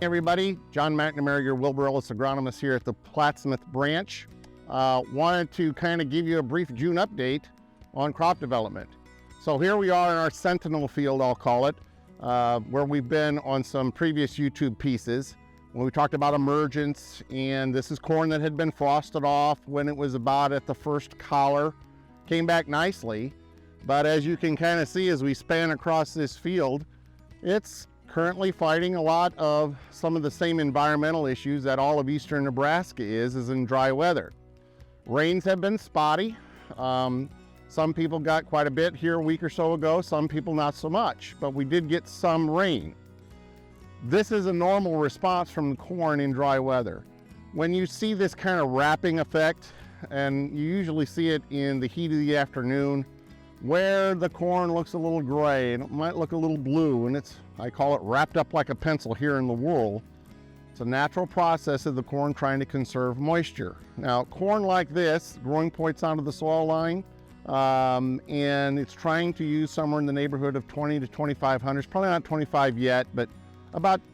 Everybody, John McNamara, your Wilbur-Ellis agronomist here at the Plattsmouth branch. Wanted to kind of give you a brief June update on crop development. So here we are in our sentinel field, I'll call it, where we've been on some previous YouTube pieces when we talked about emergence, and this is corn that had been frosted off when it was about at the first collar. Came back nicely, but as you can kind of see as we span across this field, it's currently fighting a lot of some of the same environmental issues that all of eastern Nebraska is in dry weather. Rains have been spotty. Some people got quite a bit here a week or so ago, some people not so much, but we did get some rain. This is a normal response from the corn in dry weather. When you see this kind of wrapping effect, and you usually see it in the heat of the afternoon, where the corn looks a little gray and it might look a little blue, and I call it wrapped up like a pencil here in the wool. It's a natural process of the corn trying to conserve moisture. Now, corn like this, growing points onto the soil line, and it's trying to use somewhere in the neighborhood of 20 to 25 hundredths, probably not 25 yet, but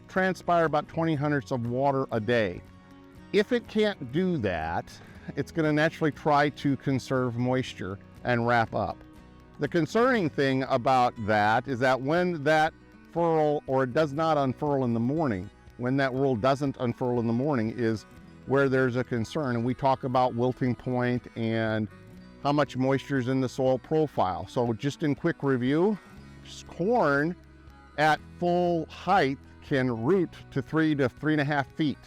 transpire about 20 hundredths of water a day. If it can't do that, it's going to naturally try to conserve moisture and wrap up. The concerning thing about that is that when that furl, or it does not unfurl in the morning, when that roll doesn't unfurl in the morning is where there's a concern. And we talk about wilting point and how much moisture is in the soil profile. So just in quick review, corn at full height can root to 3 to 3.5 feet.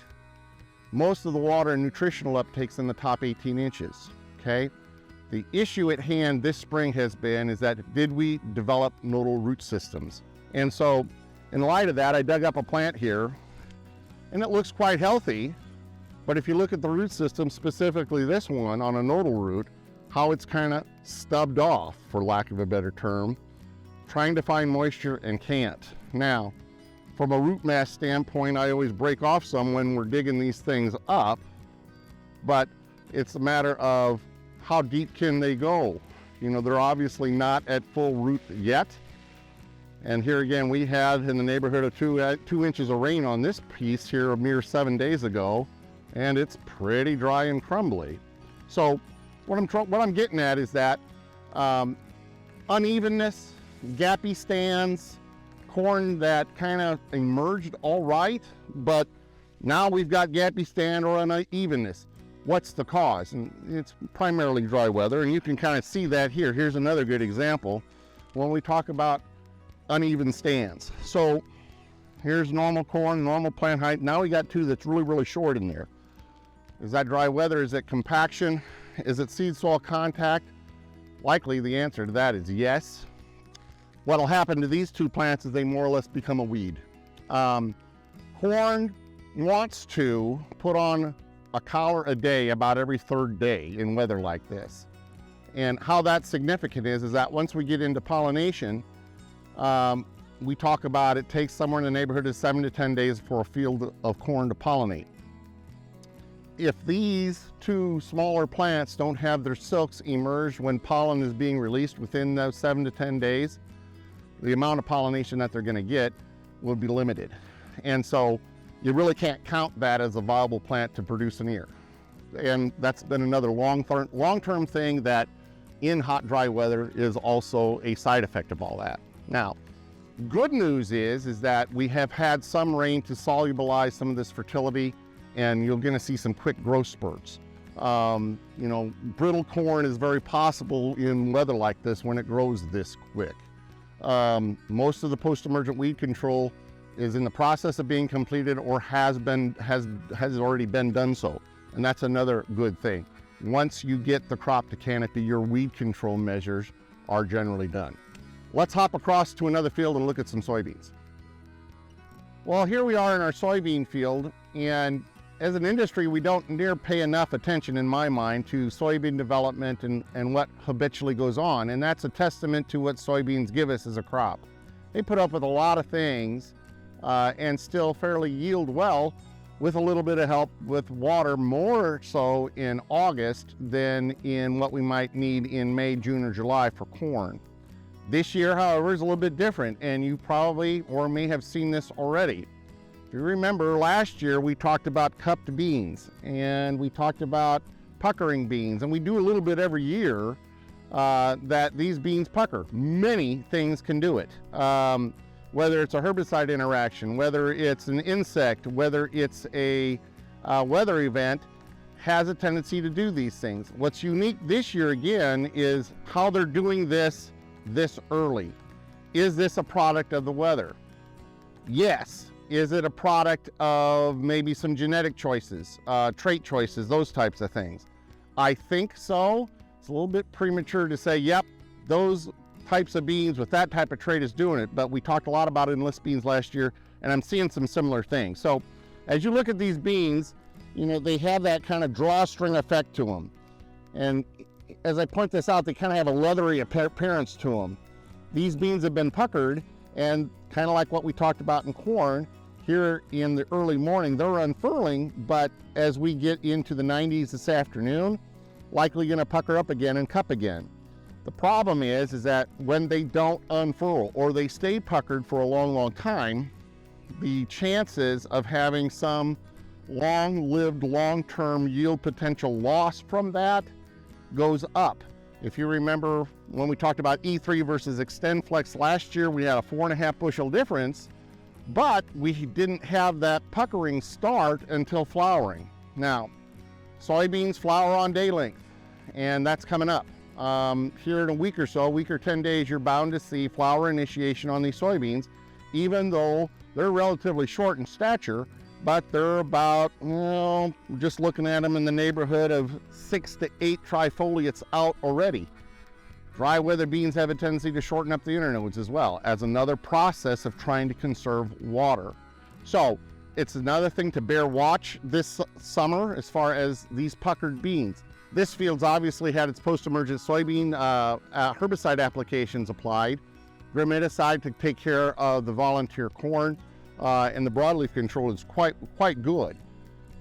Most of the water and nutritional uptake's in the top 18 inches, okay? The issue at hand this spring has been is that did we develop nodal root systems? And so in light of that, I dug up a plant here and it looks quite healthy, but if you look at the root system, specifically this one on a nodal root, how it's kind of stubbed off, for lack of a better term, trying to find moisture and can't. Now, from a root mass standpoint, I always break off some when we're digging these things up, but it's a matter of how deep can they go? You know, they're obviously not at full root yet. And here again, we had in the neighborhood of 2 inches of rain on this piece here a mere 7 days ago, and it's pretty dry and crumbly. So what I'm getting at is that unevenness, gappy stands, corn that kind of emerged all right, but now we've got gappy stand or unevenness. What's the cause? And it's primarily dry weather, and you can kind of see that here. Here's another good example when we talk about uneven stands. So here's normal corn, normal plant height. Now we got two that's really, really short in there. Is that dry weather? Is it compaction? Is it seed soil contact? Likely the answer to that is yes. What'll happen to these two plants is they more or less become a weed. Corn wants to put on a collar a day about every third day in weather like this. And how that's significant is that once we get into pollination, we talk about it takes somewhere in the neighborhood of 7 to 10 days for a field of corn to pollinate. If these two smaller plants don't have their silks emerge when pollen is being released within those 7 to 10 days, the amount of pollination that they're going to get will be limited. And so you really can't count that as a viable plant to produce an ear. And that's been another long-term thing that in hot, dry weather is also a side effect of all that. Now, good news is that we have had some rain to solubilize some of this fertility, and you're going to see some quick growth spurts. You know, brittle corn is very possible in weather like this when it grows this quick. Most of the post-emergent weed control is in the process of being completed or has already been done so. And that's another good thing. Once you get the crop to canopy, your weed control measures are generally done. Let's hop across to another field and look at some soybeans. Well, here we are in our soybean field, and as an industry, we don't pay enough attention, in my mind, to soybean development and what habitually goes on. And that's a testament to what soybeans give us as a crop. They put up with a lot of things and still fairly yield well with a little bit of help with water, more so in August than in what we might need in May, June, or July for corn. This year, however, is a little bit different, and you probably or may have seen this already. If you remember last year, we talked about cupped beans and we talked about puckering beans, and we do a little bit every year that these beans pucker. Many things can do it. Whether it's a herbicide interaction, whether it's an insect, whether it's a weather event, has a tendency to do these things. What's unique this year again is how they're doing this early. Is this a product of the weather? Yes. Is it a product of maybe some genetic choices, trait choices, those types of things? I think so. It's a little bit premature to say, yep, those types of beans with that type of trait is doing it, but we talked a lot about enlist beans last year, and I'm seeing some similar things. So as you look at these beans, you know, they have that kind of drawstring effect to them. And as I point this out, they kind of have a leathery appearance to them. These beans have been puckered, and kind of like what we talked about in corn, here in the early morning, they're unfurling, but as we get into the 90s this afternoon, likely gonna pucker up again and cup again. The problem is that when they don't unfurl or they stay puckered for a long time, the chances of having some long-lived, long-term yield potential loss from that goes up. If you remember when we talked about E3 versus XtendFlex last year, we had a 4.5 bushel difference, but we didn't have that puckering start until flowering. Now, soybeans flower on day length, and that's coming up. Here in a week or so, a week or 10 days, you're bound to see flower initiation on these soybeans, even though they're relatively short in stature, but they're about, well, just looking at them in the neighborhood of 6 to 8 trifoliates out already. Dry weather beans have a tendency to shorten up the internodes as well, as another process of trying to conserve water. So it's another thing to bear watch this summer as far as these puckered beans. This field's obviously had its post-emergent soybean herbicide applications applied, gramiticide to take care of the volunteer corn, and the broadleaf control is quite good.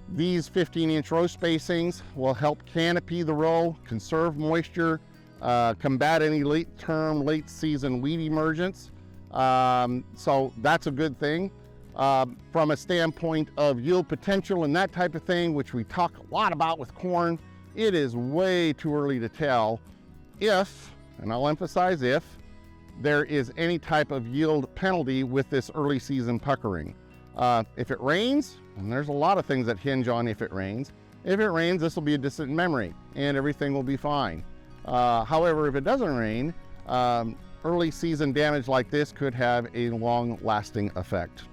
These 15-inch row spacings will help canopy the row, conserve moisture, combat any late season weed emergence. So that's a good thing. From a standpoint of yield potential and that type of thing, which we talk a lot about with corn, it is way too early to tell if, and I'll emphasize if, there is any type of yield penalty with this early season puckering. If it rains, and there's a lot of things that hinge on if it rains, this will be a distant memory and everything will be fine. However, if it doesn't rain, early season damage like this could have a long-lasting effect.